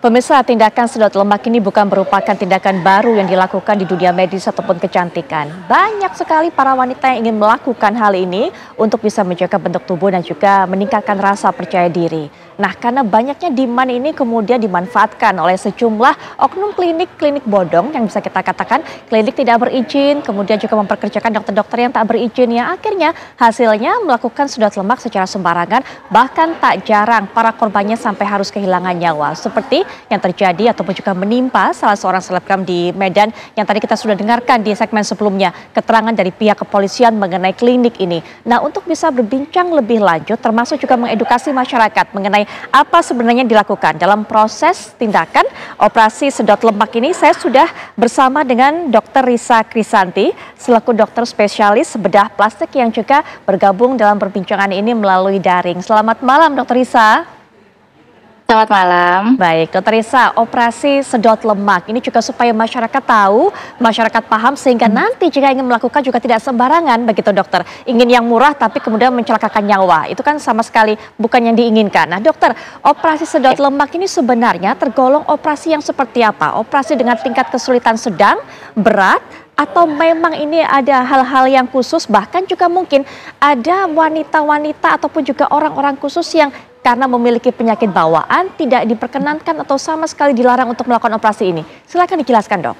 Pemirsa, tindakan sedot lemak ini bukan merupakan tindakan baru yang dilakukan di dunia medis ataupun kecantikan. Banyak sekali para wanita yang ingin melakukan hal ini untuk bisa menjaga bentuk tubuh dan juga meningkatkan rasa percaya diri. Nah, karena banyaknya demand ini kemudian dimanfaatkan oleh sejumlah oknum klinik bodong yang bisa kita katakan klinik tidak berizin, kemudian juga memperkerjakan dokter-dokter yang tak berizin yang akhirnya hasilnya melakukan sedot lemak secara sembarangan, bahkan tak jarang para korbannya sampai harus kehilangan nyawa. Seperti yang terjadi ataupun juga menimpa salah seorang selebgram di Medan yang tadi kita sudah dengarkan di segmen sebelumnya, keterangan dari pihak kepolisian mengenai klinik ini. Nah, untuk bisa berbincang lebih lanjut termasuk juga mengedukasi masyarakat mengenai apa sebenarnya dilakukan dalam proses tindakan operasi sedot lemak ini, saya sudah bersama dengan Dr. Risa Krisanti selaku dokter spesialis bedah plastik yang juga bergabung dalam perbincangan ini melalui daring. Selamat malam Dr. Risa. Selamat malam. Baik, Dokter Risa, operasi sedot lemak ini juga supaya masyarakat tahu, masyarakat paham sehingga nanti jika ingin melakukan juga tidak sembarangan begitu dokter. Ingin yang murah tapi kemudian mencelakakan nyawa, itu kan sama sekali bukan yang diinginkan. Nah dokter, operasi sedot lemak ini sebenarnya tergolong operasi yang seperti apa? Operasi dengan tingkat kesulitan sedang, berat, atau memang ini ada hal-hal yang khusus, bahkan juga mungkin ada wanita-wanita ataupun juga orang-orang khusus yang karena memiliki penyakit bawaan tidak diperkenankan atau sama sekali dilarang untuk melakukan operasi ini. Silakan dijelaskan dok.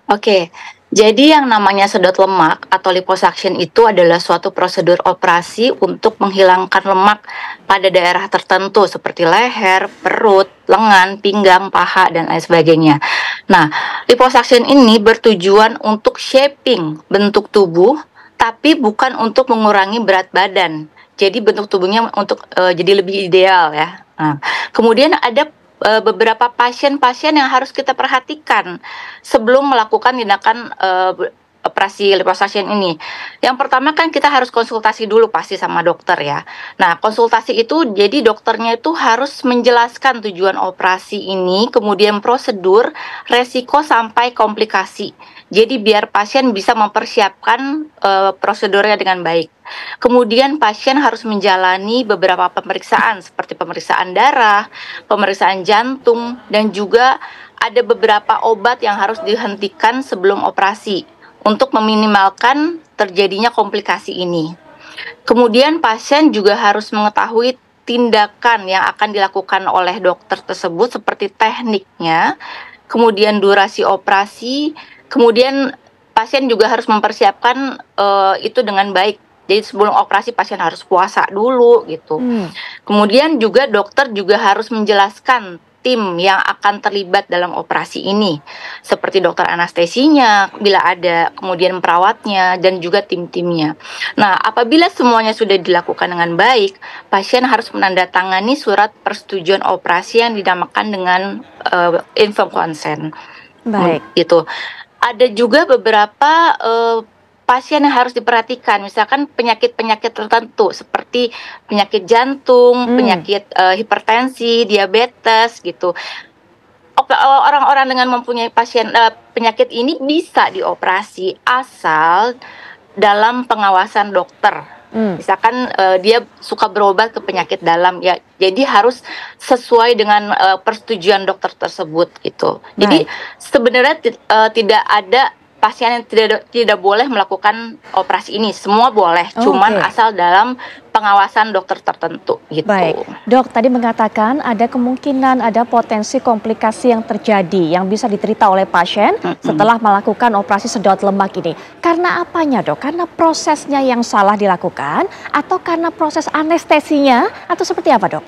Oke, jadi yang namanya sedot lemak atau liposuction itu adalah suatu prosedur operasi untuk menghilangkan lemak pada daerah tertentu seperti leher, perut, lengan, pinggang, paha, dan lain sebagainya. Nah, liposuction ini bertujuan untuk shaping bentuk tubuh, tapi bukan untuk mengurangi berat badan. Jadi bentuk tubuhnya untuk jadi lebih ideal ya. Nah, kemudian ada beberapa pasien-pasien yang harus kita perhatikan sebelum melakukan tindakan operasi liposuction ini. Yang pertama kan kita harus konsultasi dulu pasti sama dokter ya. Nah, konsultasi itu jadi dokternya itu harus menjelaskan tujuan operasi ini, kemudian prosedur, resiko sampai komplikasi. Jadi biar pasien bisa mempersiapkan prosedurnya dengan baik. Kemudian pasien harus menjalani beberapa pemeriksaan seperti pemeriksaan darah, pemeriksaan jantung, dan juga ada beberapa obat yang harus dihentikan sebelum operasi untuk meminimalkan terjadinya komplikasi ini. Kemudian pasien juga harus mengetahui tindakan yang akan dilakukan oleh dokter tersebut seperti tekniknya, kemudian durasi operasi, kemudian pasien juga harus mempersiapkan itu dengan baik. Jadi sebelum operasi pasien harus puasa dulu gitu. Kemudian juga dokter juga harus menjelaskan tim yang akan terlibat dalam operasi ini. Seperti dokter anestesinya bila ada, kemudian perawatnya dan juga tim-timnya. Nah, apabila semuanya sudah dilakukan dengan baik, pasien harus menandatangani surat persetujuan operasi yang dinamakan dengan informed consent. Baik. Gitu. Ada juga beberapa pasien yang harus diperhatikan, misalkan penyakit-penyakit tertentu seperti penyakit jantung, penyakit hipertensi, diabetes gitu. Orang-orang dengan mempunyai penyakit ini bisa dioperasi asal dalam pengawasan dokter. Misalkan dia suka berobat ke penyakit dalam ya, jadi harus sesuai dengan persetujuan dokter tersebut gitu. Jadi sebenarnya tidak ada pasien yang tidak boleh melakukan operasi ini, semua boleh, cuman asal dalam pengawasan dokter tertentu gitu. Baik, dok tadi mengatakan ada kemungkinan ada potensi komplikasi yang terjadi yang bisa diterita oleh pasien setelah melakukan operasi sedot lemak ini. Karena apanya dok? Karena prosesnya yang salah dilakukan atau karena proses anestesinya atau seperti apa dok?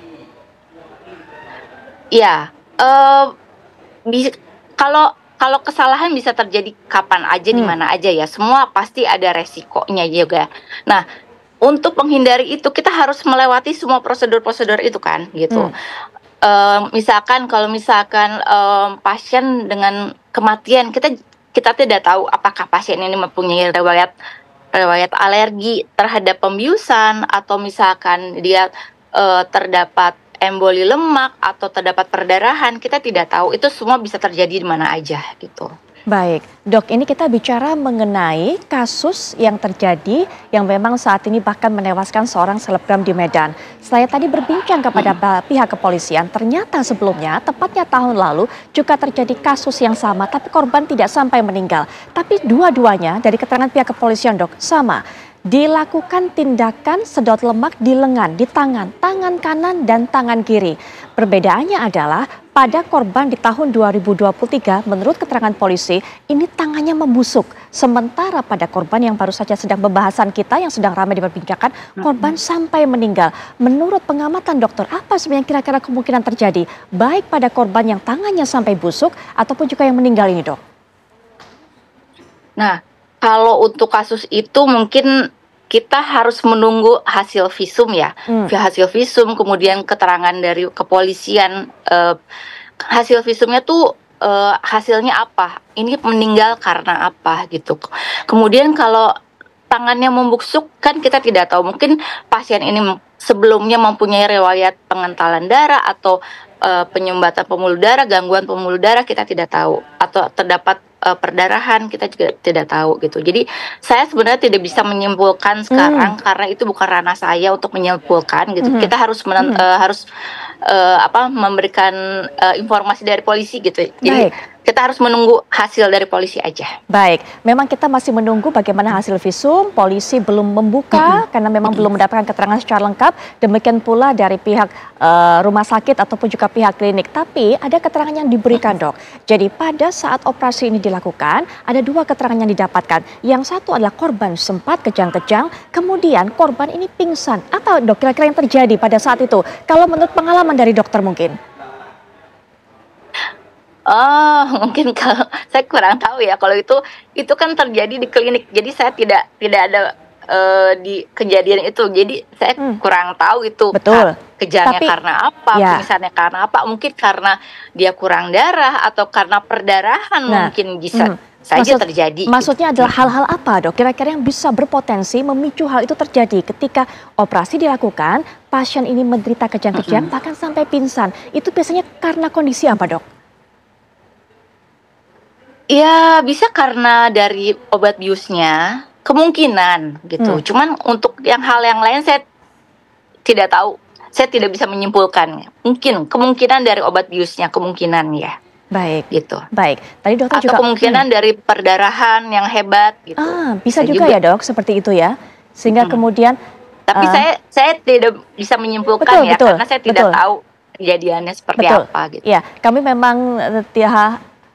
Ya, kalau kesalahan bisa terjadi kapan aja, di mana aja ya. Semua pasti ada resikonya juga. Nah, untuk menghindari itu kita harus melewati semua prosedur-prosedur itu kan, gitu. Misalkan kalau pasien dengan kematian, kita tidak tahu apakah pasien ini mempunyai riwayat alergi terhadap pembiusan atau misalkan dia terdapat emboli lemak atau terdapat perdarahan, kita tidak tahu. Itu semua bisa terjadi di mana aja gitu. Baik, Dok, ini kita bicara mengenai kasus yang terjadi yang memang saat ini bahkan menewaskan seorang selebgram di Medan. Saya tadi berbincang kepada pihak kepolisian, ternyata sebelumnya, tepatnya tahun lalu, juga terjadi kasus yang sama, tapi korban tidak sampai meninggal. Tapi dua-duanya dari keterangan pihak kepolisian, Dok, sama. Dilakukan tindakan sedot lemak di lengan, di tangan kanan dan tangan kiri. Perbedaannya adalah pada korban di tahun 2023, menurut keterangan polisi, ini tangannya membusuk. Sementara pada korban yang baru saja sedang pembahasan kita, yang sedang ramai diperbincangkan, korban sampai meninggal. Menurut pengamatan dokter, apa sebenarnya kira-kira kemungkinan terjadi? Baik pada korban yang tangannya sampai busuk, ataupun juga yang meninggal ini, Dok? Nah, kalau untuk kasus itu mungkin kita harus menunggu hasil visum ya. Hasil visum, kemudian keterangan dari kepolisian, hasil visumnya tuh hasilnya apa? Ini meninggal karena apa gitu. Kemudian kalau tangannya membusuk kan kita tidak tahu. Mungkin pasien ini sebelumnya mempunyai riwayat pengentalan darah atau penyumbatan pembuluh darah, gangguan pembuluh darah, kita tidak tahu. Atau terdapat perdarahan, kita juga tidak tahu gitu. Jadi saya sebenarnya tidak bisa menyimpulkan sekarang karena itu bukan ranah saya untuk menyimpulkan gitu. Kita harus memberikan informasi dari polisi gitu. Jadi kita harus menunggu hasil dari polisi aja. Baik, memang kita masih menunggu bagaimana hasil visum. Polisi belum membuka karena memang belum mendapatkan keterangan secara lengkap. Demikian pula dari pihak rumah sakit ataupun juga pihak klinik. Tapi ada keterangan yang diberikan, Dok. Jadi pada saat operasi ini dilakukan, ada dua keterangan yang didapatkan. Yang satu adalah korban sempat kejang-kejang, kemudian korban ini pingsan. Apa, Dok, kira-kira yang terjadi pada saat itu? Kalau menurut pengalaman dari dokter mungkin. Oh, mungkin kalau saya kurang tahu ya. Kalau itu kan terjadi di klinik. Jadi saya tidak ada di kejadian itu. Jadi saya kurang tahu itu. Betul. Kejangnya karena apa, misalnya karena apa, mungkin karena dia kurang darah atau karena perdarahan mungkin bisa saja terjadi. Maksudnya adalah hal-hal apa, Dok? Kira-kira yang bisa berpotensi memicu hal itu terjadi ketika operasi dilakukan, pasien ini menderita kejang-kejang bahkan sampai pingsan. Itu biasanya karena kondisi apa, Dok? Ya bisa karena dari obat biusnya, kemungkinan gitu. Cuman untuk hal yang lain saya tidak tahu. Saya tidak bisa menyimpulkan. Mungkin kemungkinan dari obat biusnya, kemungkinan ya. Baik, gitu. Baik. Tadi dokter atau juga kemungkinan dari perdarahan yang hebat gitu. Bisa juga ya, Dok, seperti itu ya. Sehingga kemudian tapi saya tidak bisa menyimpulkan karena saya tidak tahu kejadiannya seperti apa gitu. Ya, kami memang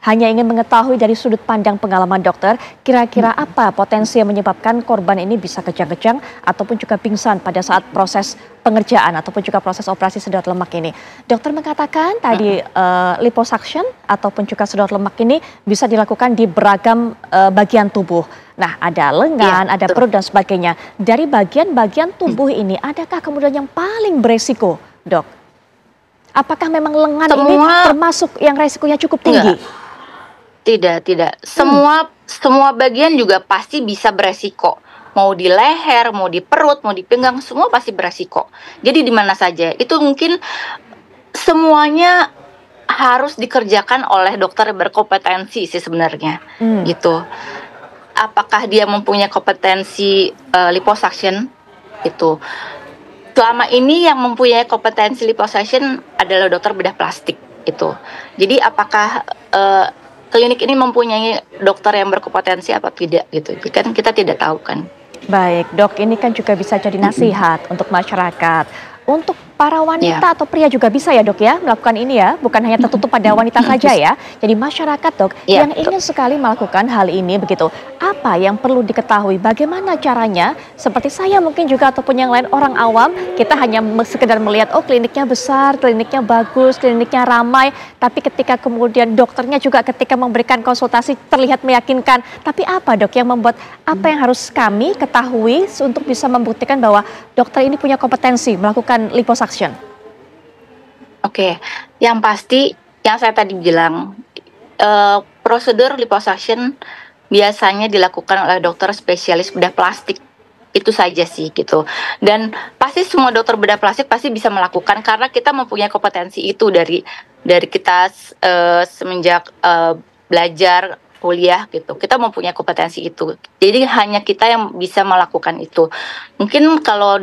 hanya ingin mengetahui dari sudut pandang pengalaman dokter, kira-kira apa potensi yang menyebabkan korban ini bisa kejang-kejang ataupun juga pingsan pada saat proses pengerjaan ataupun juga proses operasi sedot lemak ini. Dokter mengatakan tadi liposuction ataupun juga sedot lemak ini bisa dilakukan di beragam bagian tubuh. Nah, ada lengan, ada perut dan sebagainya. Dari bagian-bagian tubuh ini, adakah kemudian yang paling beresiko, Dok? Apakah memang lengan ini termasuk yang resikonya cukup tinggi? Tidak. Semua bagian juga pasti bisa beresiko. Mau di leher, mau di perut, mau di pinggang, semua pasti beresiko. Jadi di mana saja. Itu mungkin semuanya harus dikerjakan oleh dokter yang berkompetensi sih sebenarnya. Gitu. Apakah dia mempunyai kompetensi liposuction? Gitu. Selama ini yang mempunyai kompetensi liposuction adalah dokter bedah plastik itu. Jadi apakah klinik ini mempunyai dokter yang berkompetensi apa tidak gitu. Kan kita tidak tahu kan. Baik, Dok, ini kan juga bisa jadi nasihat untuk masyarakat. Untuk para wanita atau pria juga bisa ya, Dok, ya melakukan ini ya, bukan hanya tertutup pada wanita saja ya. Jadi masyarakat, Dok, yang ingin sekali melakukan hal ini begitu, apa yang perlu diketahui, bagaimana caranya? Seperti saya mungkin juga ataupun yang lain orang awam, kita hanya sekedar melihat kliniknya besar, kliniknya bagus, kliniknya ramai, tapi ketika kemudian dokternya juga ketika memberikan konsultasi terlihat meyakinkan. Tapi apa, Dok, yang membuat apa yang harus kami ketahui untuk bisa membuktikan bahwa dokter ini punya kompetensi melakukan liposuction? Oke, yang pasti yang saya tadi bilang, prosedur liposuction biasanya dilakukan oleh dokter spesialis bedah plastik. Itu saja sih gitu. Dan pasti semua dokter bedah plastik pasti bisa melakukan karena kita mempunyai kompetensi itu dari kita semenjak belajar kuliah gitu. Kita mempunyai kompetensi itu. Jadi hanya kita yang bisa melakukan itu. Mungkin kalau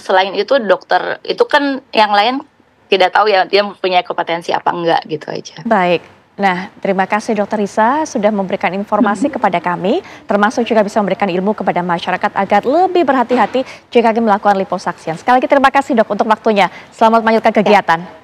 selain itu dokter itu kan yang lain tidak tahu ya dia mempunyai kompetensi apa enggak gitu aja. Baik. Nah, terima kasih Dokter Risa sudah memberikan informasi kepada kami, termasuk juga bisa memberikan ilmu kepada masyarakat agar lebih berhati-hati jika ingin melakukan liposuction. Sekali lagi terima kasih Dok untuk waktunya. Selamat melanjutkan kegiatan.